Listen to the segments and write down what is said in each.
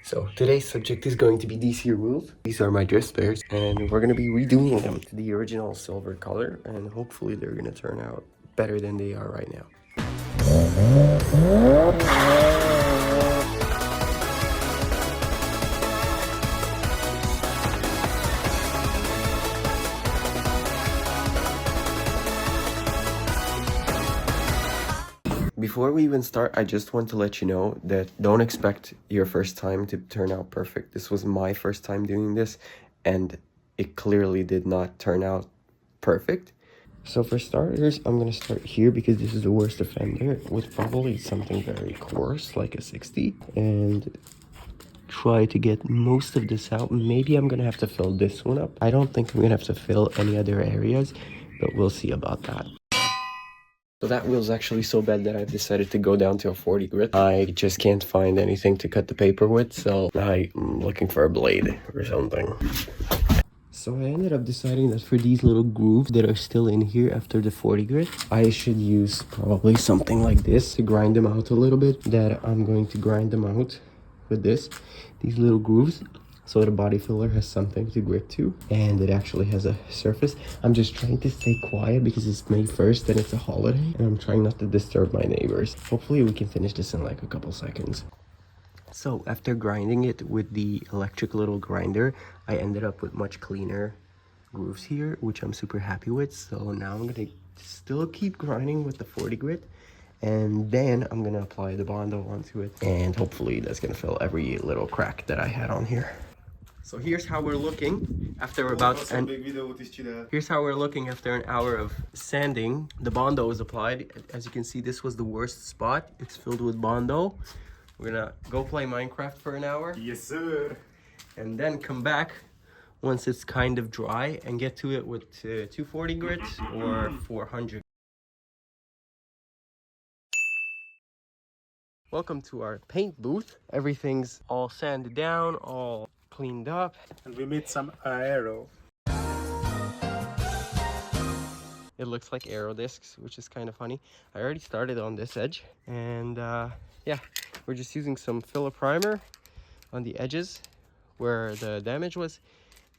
So today's subject is going to be these here wheels. These are my drift spares, and we're going to be redoing them to the original silver color, and hopefully they're going to turn out better than they are right now. Before we even start, I just want to let you know that don't expect your first time to turn out perfect. This was my first time doing this, and it clearly did not turn out perfect. So for starters, I'm gonna start here because this is the worst offender with probably something very coarse, like a 60, and try to get most of this out. Maybe I'm gonna have to fill this one up. I don't think I'm gonna have to fill any other areas, but we'll see about that. So that wheel's actually so bad that I've decided to go down to a 40 grit. I just can't find anything to cut the paper with, so I'm looking for a blade or something. So I ended up deciding that for these little grooves that are still in here after the 40 grit, I should use probably something like this to grind them out a little bit. That I'm going to grind them out with these little grooves. So the body filler has something to grit to, and it actually has a surface. I'm just trying to stay quiet because it's May 1st and it's a holiday, and I'm trying not to disturb my neighbors. Hopefully we can finish this in like a couple seconds. So after grinding it with the electric little grinder, I ended up with much cleaner grooves here, which I'm super happy with. So now I'm gonna still keep grinding with the 40 grit, and then I'm gonna apply the Bondo onto it, and hopefully that's gonna fill every little crack that I had on here. So here's how we're looking after here's how we're looking after an hour of sanding. The Bondo is applied. As you can see, this was the worst spot. It's filled with Bondo. We're gonna go play Minecraft for an hour. Yes, sir. And then come back once it's kind of dry and get to it with 240 grit or 400. Welcome to our paint booth. Everything's all sanded down, all cleaned up. And we made some aero. It looks like aero discs, which is kind of funny. I already started on this edge, and yeah, we're just using some filler primer on the edges where the damage was,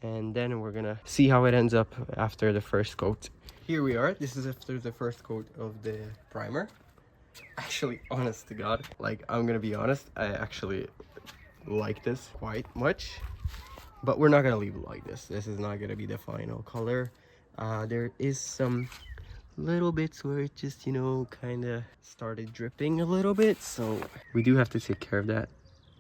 and then we're gonna see how it ends up after the first coat. Here we are. This is after the first coat of the primer. Actually, honest to God, like, I'm gonna be honest, I actually like this quite much, but we're not gonna leave it like this. This is not gonna be the final color. There is some little bits where it just, you know, kind of started dripping a little bit, so we do have to take care of that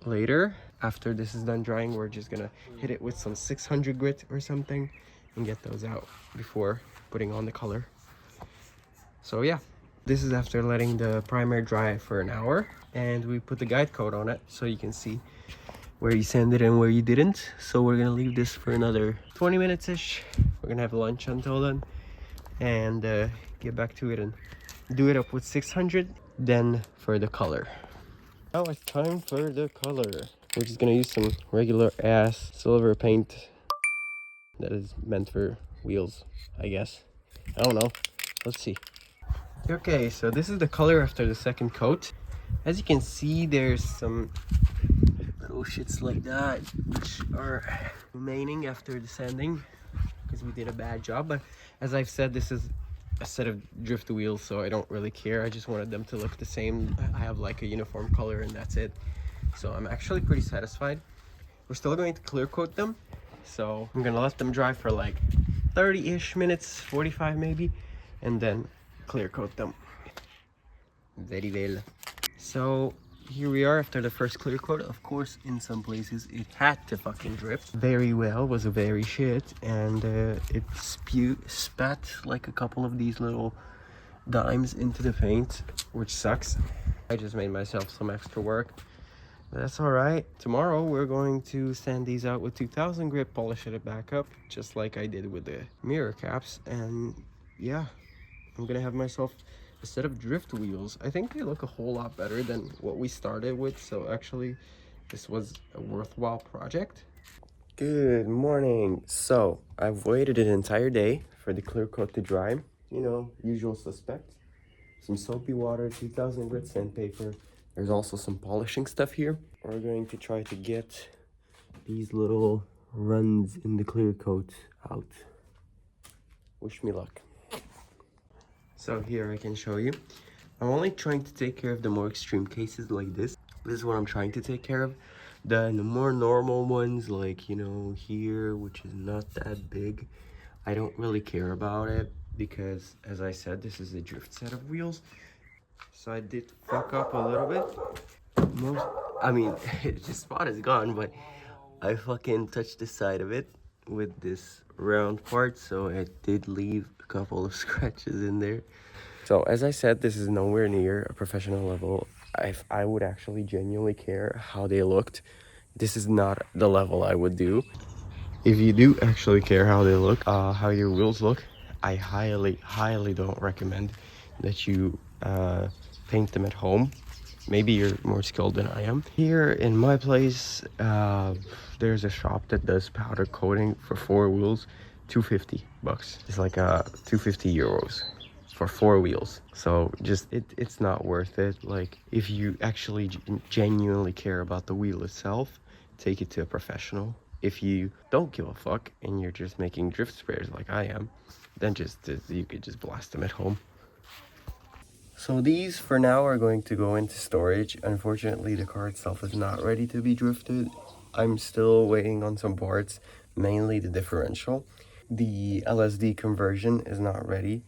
later. After this is done drying, we're just gonna hit it with some 600 grit or something and get those out before putting on the color. So yeah, this is after letting the primer dry for an hour, and we put the guide coat on it so you can see where you sanded and where you didn't. So we're gonna leave this for another 20 minutes ish. We're gonna have lunch until then, and get back to it and do it up with 600, then for the color. Now it's time for the color. We're just gonna use some regular ass silver paint that is meant for wheels, I guess. I don't know, let's see. Okay, so this is the color after the second coat. As you can see, there's some little shits like that which are remaining after the sanding because we did a bad job. But as I've said, this is a set of drift wheels, so I don't really care. I just wanted them to look the same. I have like a uniform color and that's it. So I'm actually pretty satisfied. We're still going to clear coat them, so I'm gonna let them dry for like 30-ish minutes, 45 maybe, and then clear coat them. Very well. So here we are after the first clear coat. Of course, in some places it had to fucking drip. Very well was a very shit, and it spat like a couple of these little dimes into the paint, which sucks. I just made myself some extra work, but that's all right. Tomorrow we're going to sand these out with 2000 grit, polish it back up just like I did with the mirror caps, and yeah, I'm gonna have myself a set of drift wheels. I think they look a whole lot better than what we started with, so actually this was a worthwhile project. Good morning. So I've waited an entire day for the clear coat to dry. You know, usual suspect. Some soapy water, 2000 grit sandpaper, There's also some polishing stuff here. We're going to try to get these little runs in the clear coat out. Wish me luck. So here I can show you. I'm only trying to take care of the more extreme cases like this. This is what I'm trying to take care of. The more normal ones, like, you know, here, which is not that big, I don't really care about it because, as I said, this is a drift set of wheels. So I did fuck up a little bit. I mean, the spot is gone, but I fucking touched the side of it with this round part, so it did leave a couple of scratches in there. So as I said, this is nowhere near a professional level. If I would actually genuinely care how they looked, this is not the level I would do. If you do actually care how they look, how your wheels look, I highly don't recommend that you paint them at home. Maybe you're more skilled than I am. Here in my place, there's a shop that does powder coating for 4 wheels, $250. It's like 250 euros for 4 wheels. So just it's not worth it. Like, if you actually genuinely care about the wheel itself, take it to a professional. If you don't give a fuck and you're just making drift spares like I am, then you could just blast them at home. So these for now are going to go into storage. Unfortunately, the car itself is not ready to be drifted. I'm still waiting on some parts, mainly the differential. The LSD conversion is not ready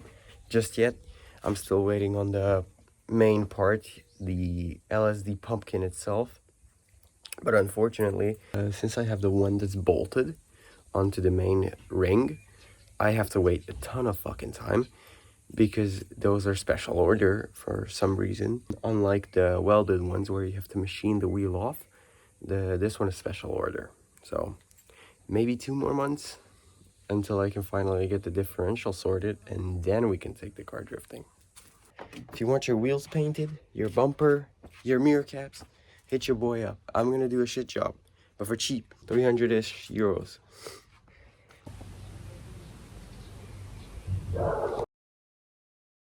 just yet. I'm still waiting on the main part, the LSD pumpkin itself. But unfortunately, since I have the one that's bolted onto the main ring, I have to wait a ton of fucking time because those are special order for some reason. Unlike the welded ones where you have to machine the wheel off, this one is special order. So maybe 2 more months until I can finally get the differential sorted, and then we can take the car drifting. If you want your wheels painted, your bumper, your mirror caps, hit your boy up. I'm gonna do a shit job, but for cheap, 300-ish euros.